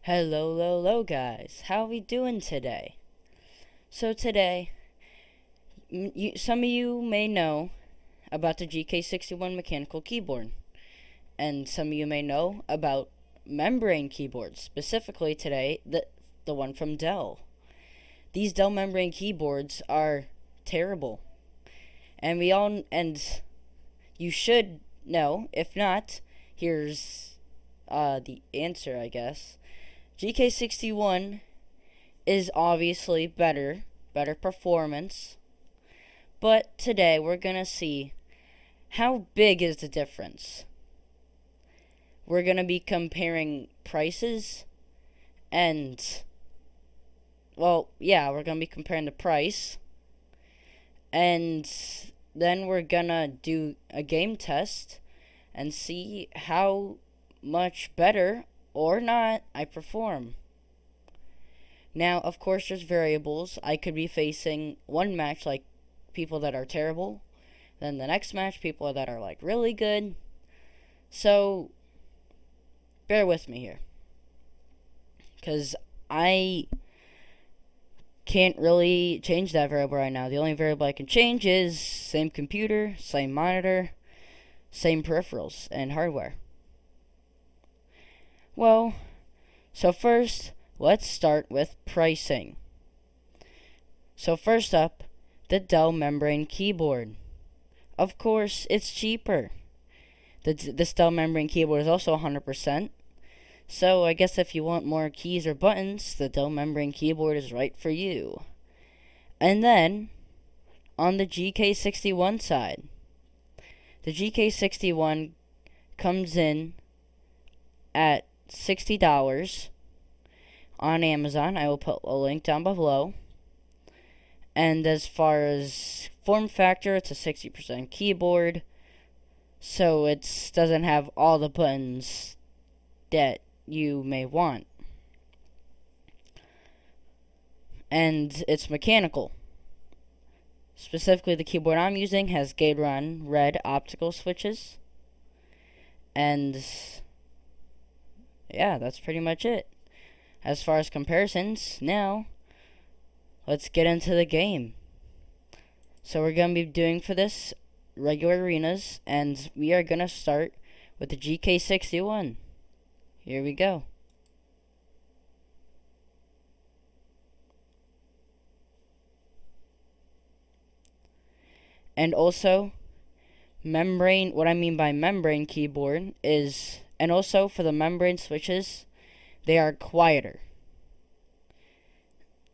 Hello, guys. How are we doing today? So today, some of you may know about the GK61 mechanical keyboard, and some of you may know about membrane keyboards. Specifically today, the one from Dell. These Dell membrane keyboards are terrible, and you should know. If not, here's the answer, I guess. GK61 is obviously better performance, but today we're gonna see how big is the difference. We're gonna be comparing prices and, we're gonna be comparing the price, and then we're gonna do a game test and see how much better or not I perform. Now, of course, there's variables. I could be facing one match like people that are terrible, then the next match people that are like really good. So, bear with me here, because I can't really change that variable right now. The only variable I can change is same computer, same monitor, same peripherals and hardware. Well, so first, let's start with pricing. So first up, the Dell membrane keyboard. Of course, it's cheaper. This Dell membrane keyboard is also 100%. So I guess if you want more keys or buttons, the Dell membrane keyboard is right for you. And then, on the GK61 side, the GK61 comes in at $60 on Amazon. I will put a link down below. And as far as form factor, it's a 60% keyboard, so it doesn't have all the buttons that you may want. And it's mechanical. Specifically, the keyboard I'm using has Gatoron red optical switches. And yeah, that's pretty much it. As far as comparisons, now let's get into the game. So we're going to be doing for this regular arenas, and we are going to start with the GK61. Here we go. And also, what I mean by membrane keyboard is, and also for the membrane switches, they are quieter.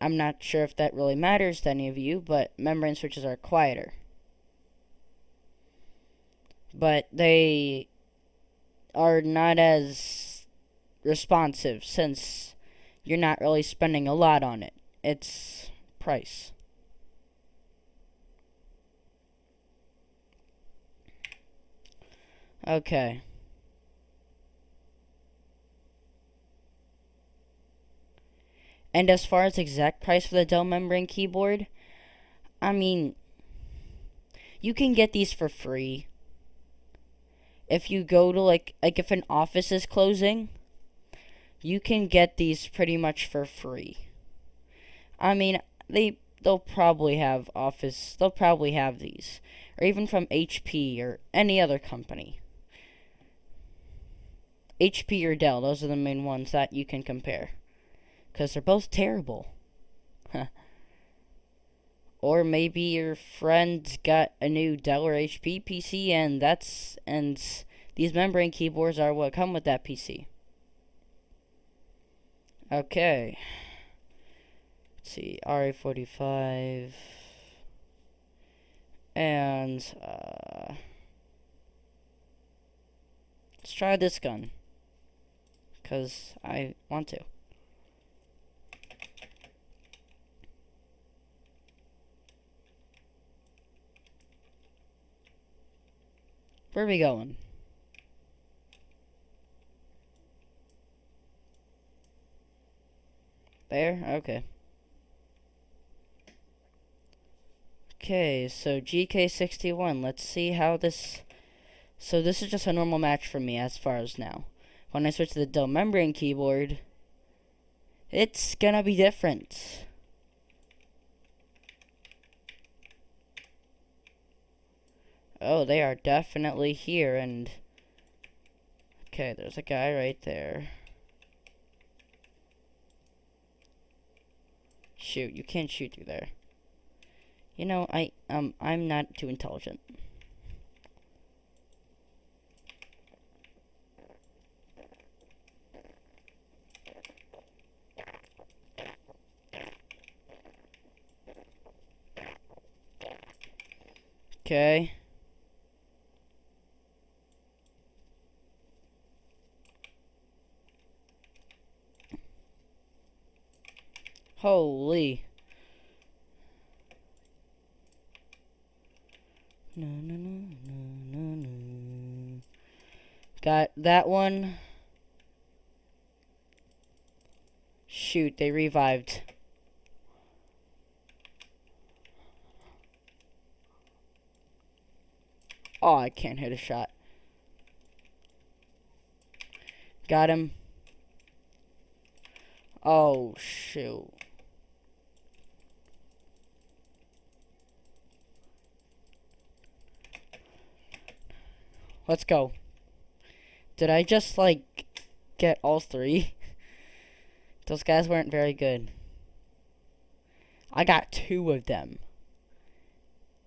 I'm not sure if that really matters to any of you, but membrane switches are quieter. But they are not as responsive since you're not really spending a lot on it. It's price. Okay. And as far as exact price for the Dell membrane keyboard, I mean, you can get these for free. If you go to like if an office is closing, you can get these pretty much for free. I mean, they'll probably have these, or even from HP or any other company. HP or Dell, those are the main ones that you can compare, because they're both terrible. Or maybe your friend got a new Dell or HP PC, and these membrane keyboards are what come with that PC. Okay. Let's see, RA45, and let's try this gun, because I want to. Where are we going? There? Okay. Okay, so GK61. Let's see how this... So this is just a normal match for me as far as now. When I switch to the Dell membrane keyboard, It's gonna be different. Oh, they are definitely here, and... Okay, there's a guy right there. Shoot, you can't shoot through there. You know, I'm not too intelligent. Okay. Holy. No, no, no, no, no, no. Got that one. Shoot, they revived. Oh, I can't hit a shot. Got him. Oh, shoot. Let's go. Did I just, like, get all three? Those guys weren't very good. I got 2 of them.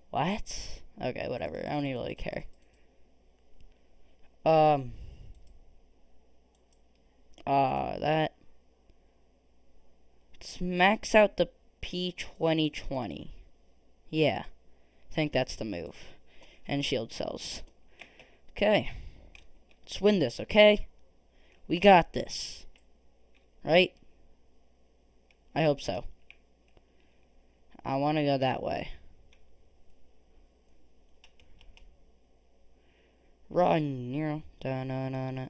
What? Okay, whatever. I don't even really care. That. Let's max out the P2020. Yeah. I think that's the move. And shield cells. Okay. Let's win this, okay? We got this. Right? I hope so. I want to go that way. Run, you know. Da-na-na-na.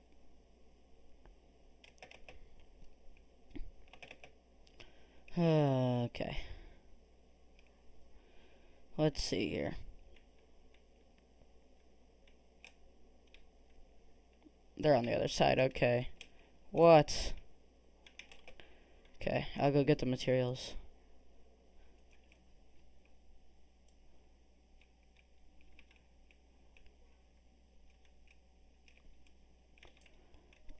Okay. Let's see here. They're on the other side, okay. What? Okay, I'll go get the materials.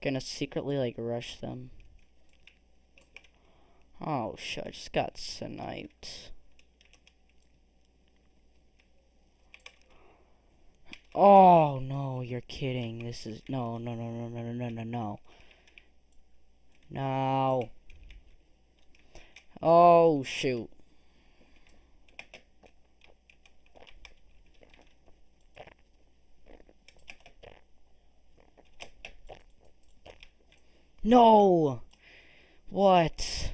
Gonna secretly, like, rush them. Oh, shit, I just got sniped. Oh, no, you're kidding. This is... No, no, no, no, no, no, no, no, no. No. Oh, shoot. No! What?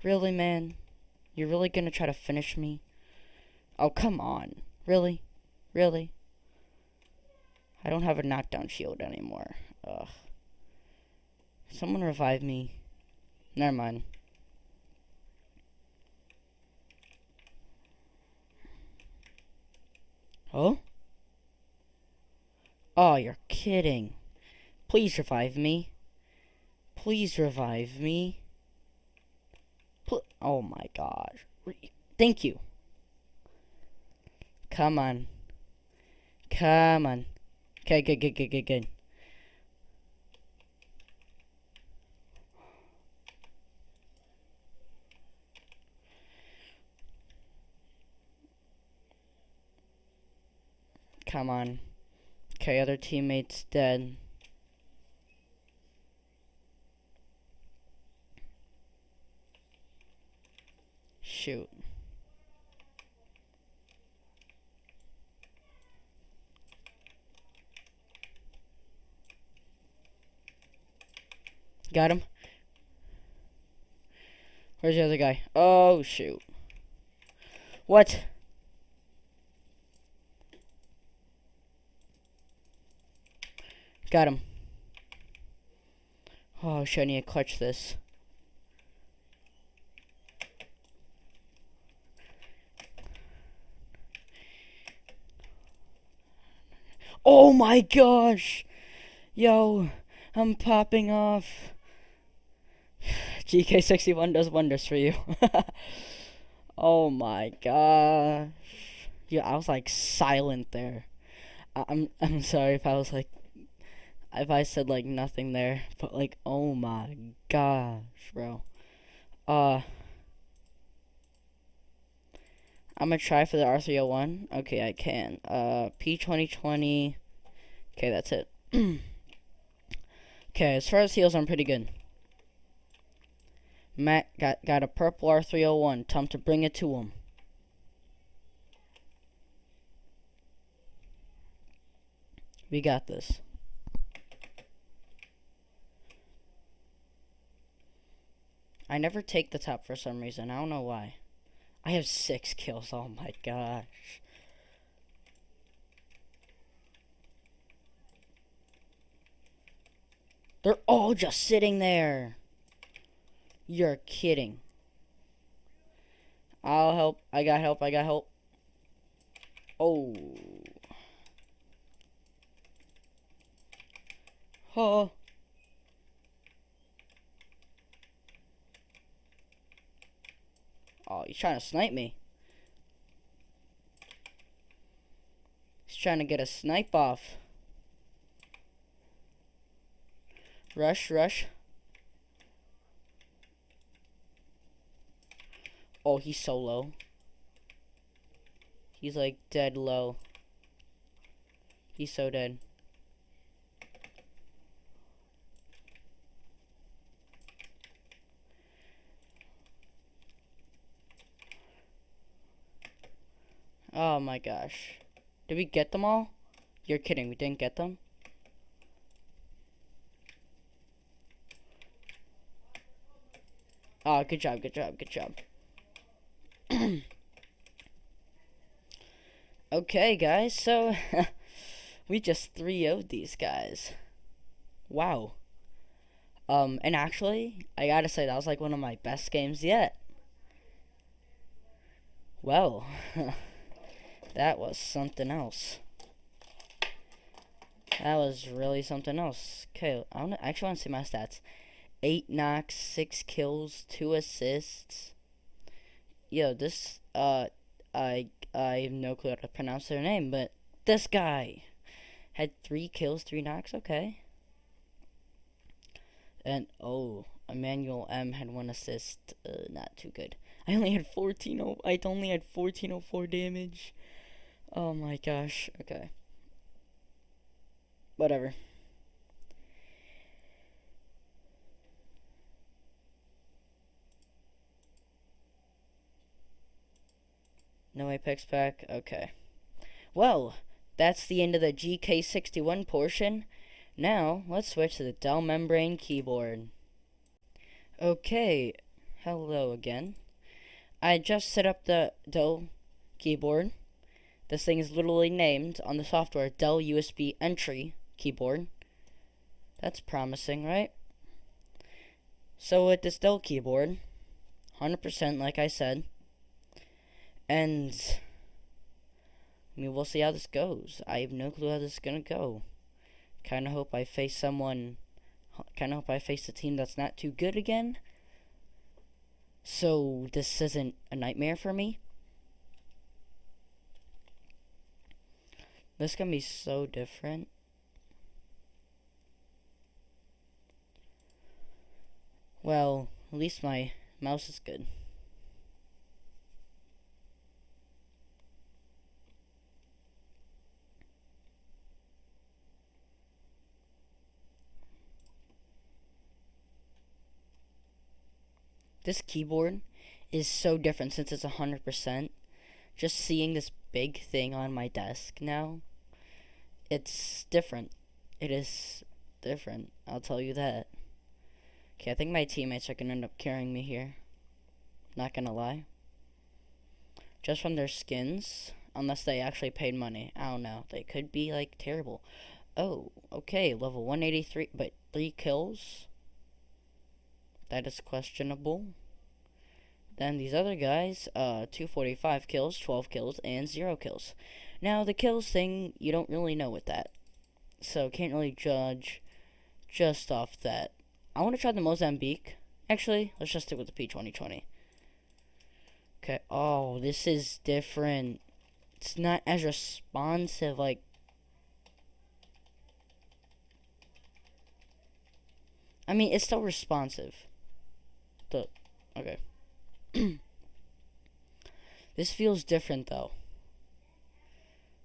Really, man? You're really gonna try to finish me? Oh, come on. Really? Really? I don't have a knockdown shield anymore. Ugh. Someone revive me. Never mind. Oh? Oh, you're kidding. Please revive me. Please revive me. Oh my gosh. Thank you. Come on. Come on. Okay, good, good, good, good, good. Come on. Okay, other teammates dead. Shoot. Got him. Where's the other guy? Oh, shoot. What? Got him. Oh, shit, I need to clutch this. Oh my gosh! Yo, I'm popping off. GK61 does wonders for you. Oh my gosh. Yeah, I was like silent there. I'm sorry if I was like if I said like nothing there, but like oh my gosh, bro. Uh I'm gonna try for the R301. Okay, I can. P2020. Okay, that's it. Okay, as far as heals, I'm pretty good. Matt got a purple R301. Time to bring it to him. We got this. I never take the top for some reason. I don't know why. I have 6 kills. Oh my gosh. They're all just sitting there. You're kidding. I'll help. I got help. I got help. Oh. Huh. Oh, he's trying to snipe me. He's trying to get a snipe off. Rush, rush. Oh, he's so low. He's like dead low. He's so dead. Oh my gosh. Did we get them all? You're kidding, we didn't get them? Oh, good job, good job, good job. Okay, guys, so we just 3-0'd these guys. Wow. And actually, I gotta say, that was like one of my best games yet. Well, that was something else. That was really something else. Okay, I actually want to see my stats. 8 knocks, 6 kills, 2 assists. Yo, this, I have no clue how to pronounce their name, but this guy had 3 kills, 3 knocks, okay. And, oh, Emmanuel M had 1 assist, not too good. I only had 1404 damage. Oh my gosh, okay. Whatever. No Apex pack? Okay. Well, that's the end of the GK61 portion. Now, let's switch to the Dell membrane keyboard. Okay, hello again. I just set up the Dell keyboard. This thing is literally named on the software Dell USB entry keyboard. That's promising, right? So with this Dell keyboard, 100% like I said, and I mean, we'll see how this goes. I have no clue how this is gonna go. Kinda hope I face someone. Kinda hope I face a team that's not too good again. So this isn't a nightmare for me. This is gonna be so different. Well, at least my mouse is good. This keyboard is so different since it's 100%. Just seeing this big thing on my desk now, it's different. It is different, I'll tell you that. Okay, I think my teammates are gonna end up carrying me here. Not gonna lie. Just from their skins, unless they actually paid money. I don't know. They could be, like, terrible. Oh, okay, level 183, but 3 kills? That is questionable. Then these other guys, 245 kills, 12 kills, and 0 kills. Now, the kills thing, you don't really know with that. So, can't really judge just off that. I want to try the Mozambique Actually, let's just stick with the P2020. Okay. Oh, this is different. It's not as responsive. Like, I mean, it's still responsive. Okay. This feels different, though.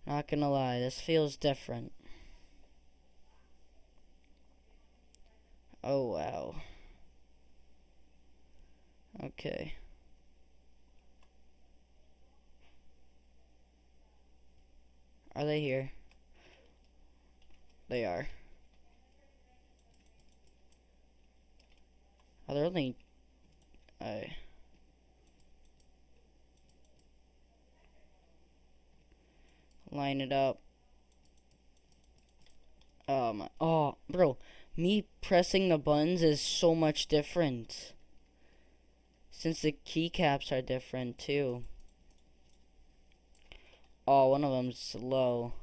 Not gonna lie, this feels different. Oh, wow. Okay. Are they here? They are. Are there only... line it up. Oh, bro. Me pressing the buttons is so much different. Since the keycaps are different, too. Oh, one of them's slow.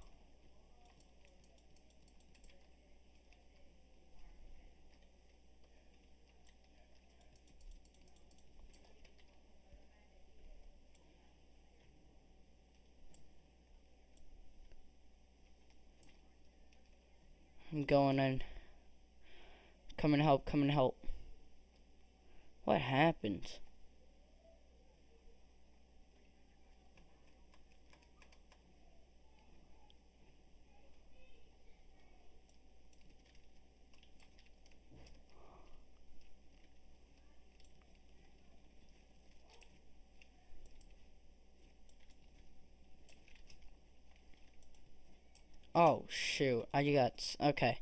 I'm going in. Come and help, come and help. What happened? Oh, shoot. You got... Okay.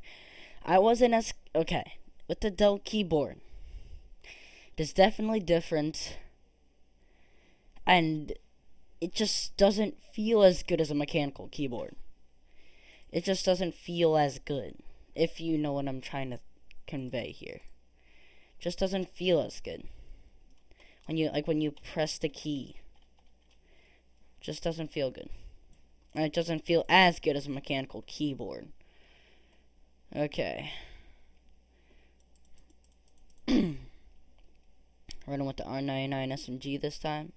I wasn't as... Okay. With the Dell keyboard. It's definitely different. And it just doesn't feel as good as a mechanical keyboard. It just doesn't feel as good. If you know what I'm trying to convey here. Just doesn't feel as good. When you press the key. Just doesn't feel good. And it doesn't feel as good as a mechanical keyboard. Okay. Running with the R99 SMG this time.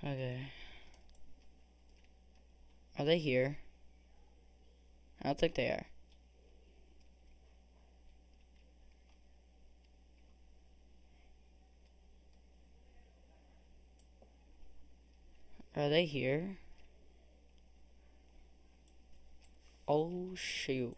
Okay. Are they here? I don't think they are. Are they here? Oh, shoot.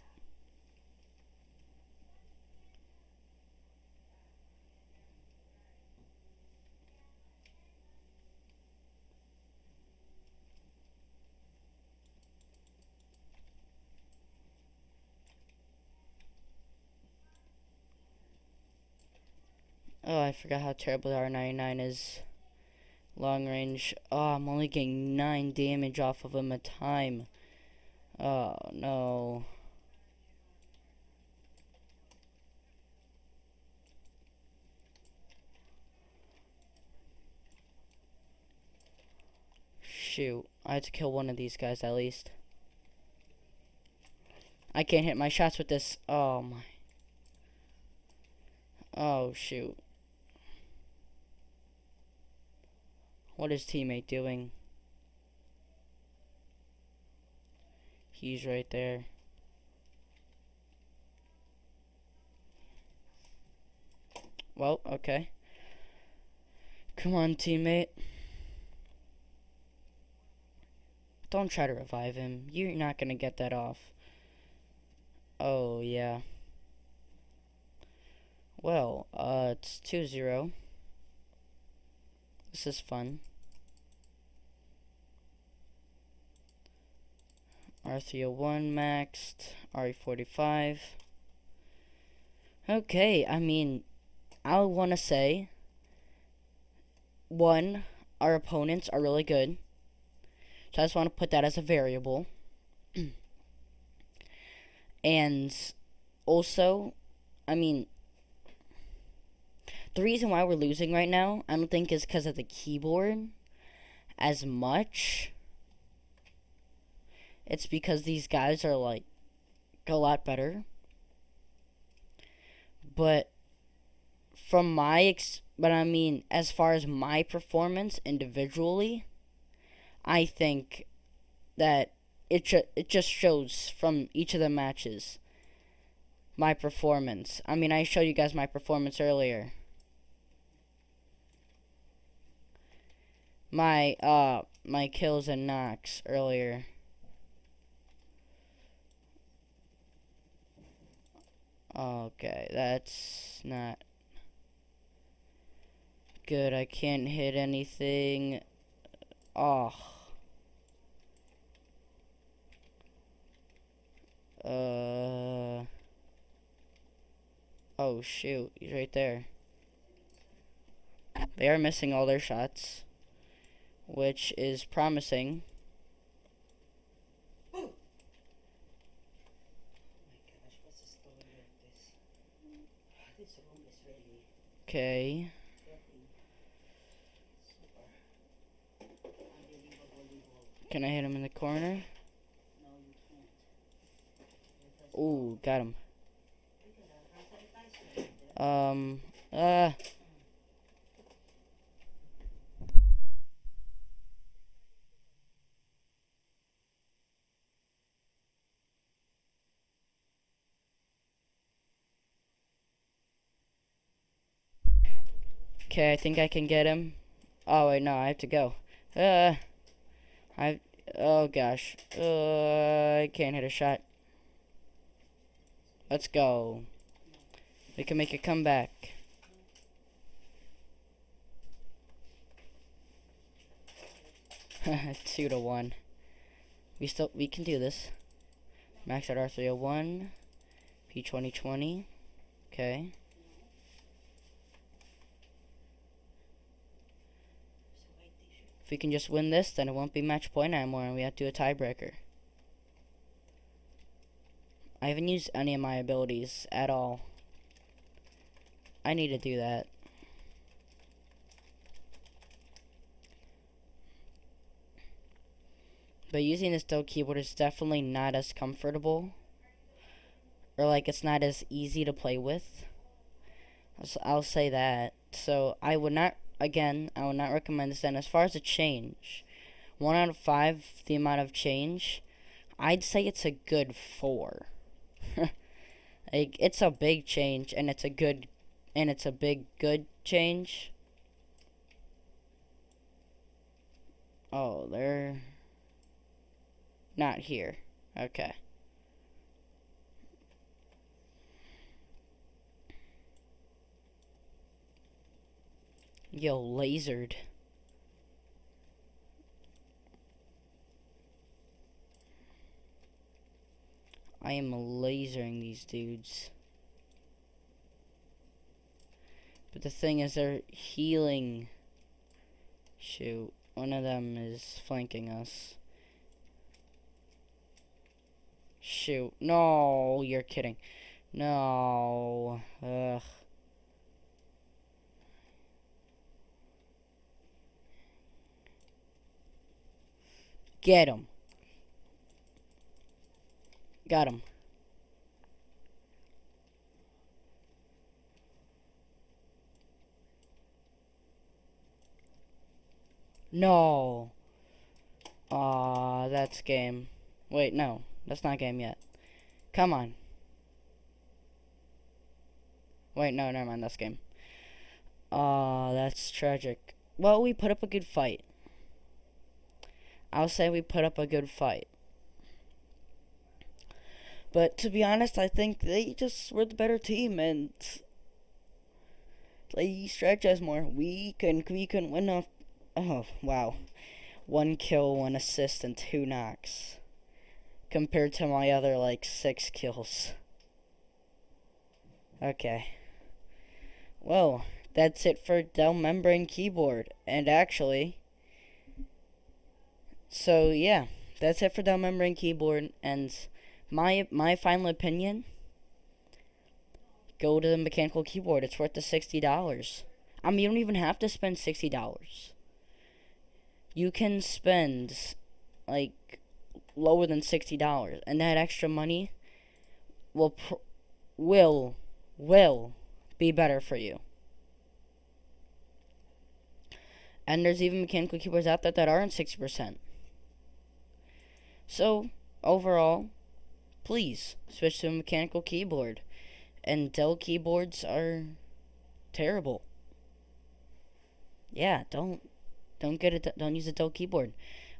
Oh, I forgot how terrible the R99 is. Long range. Oh, I'm only getting 9 damage off of him a time. Oh, no. Shoot. I had to kill one of these guys at least. I can't hit my shots with this. Oh, my. Oh, shoot. What is teammate doing? He's right there. Well, okay. Come on, teammate. Don't try to revive him. You're not gonna get that off. Oh, yeah. Well, it's 2-0. This is fun. R301 maxed. RE45. Okay, I mean, I want to say, one, our opponents are really good. So I just want to put that as a variable. And also, I mean, the reason why we're losing right now, I don't think is because of the keyboard as much. It's because these guys are like a lot better. But as far as my performance individually, I think that it just shows from each of the matches my performance. I mean, I showed you guys my performance earlier. My kills and knocks earlier. Okay, that's not good. I can't hit anything. Oh. Oh shoot, he's right there. They are missing all their shots, which is promising. Okay. Can I hit him in the corner? Ooh, got him. Okay, I think I can get him. Oh, wait, no, I have to go. Oh gosh. I can't hit a shot. Let's go. We can make a comeback. Two to one. We can do this. Max at R301. P2020. Okay. If we can just win this, then it won't be match point anymore, and we have to do a tiebreaker. I haven't used any of my abilities at all. I need to do that. But using this dell keyboard is definitely not as comfortable. Or like it's not as easy to play with. I'll say that. So I would not recommend this. And as far as the change, 1 out of 5, the amount of change, I'd say it's a good 4. Like, it's a big change, and it's a good change. Oh, they're not here. Okay. Yo, lasered. I am lasering these dudes. But the thing is, they're healing. Shoot, one of them is flanking us. Shoot, no, you're kidding. No, ugh. Get him. Got him. No. Aw, that's game. Wait, no. That's not game yet. Come on. Wait, no, never mind. That's game. Aw, that's tragic. Well, we put up a good fight. I'll say we put up a good fight. But to be honest, I think they just were the better team, and they strategized more. We couldn't win off. Oh wow, 1 kill, 1 assist, and 2 knocks, compared to my other like 6 kills. Okay. Well, that's it for Dell Membrane Keyboard, and actually, so yeah, that's it for Dell Membrane Keyboard, and my final opinion go to the mechanical keyboard. It's worth the $60. I mean, you don't even have to spend $60. You can spend like lower than $60, and that extra money will be better for you. And there's even mechanical keyboards out there that aren't 60%. So overall, please switch to a mechanical keyboard. And Dell keyboards are terrible. Yeah, don't use a Dell keyboard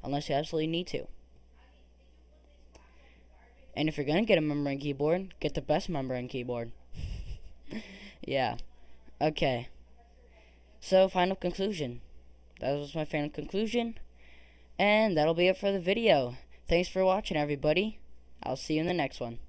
unless you absolutely need to. And if you're gonna get a membrane keyboard, get the best membrane keyboard. Yeah. Okay. So, final conclusion. That was my final conclusion. And that'll be it for the video. Thanks for watching, everybody. I'll see you in the next one.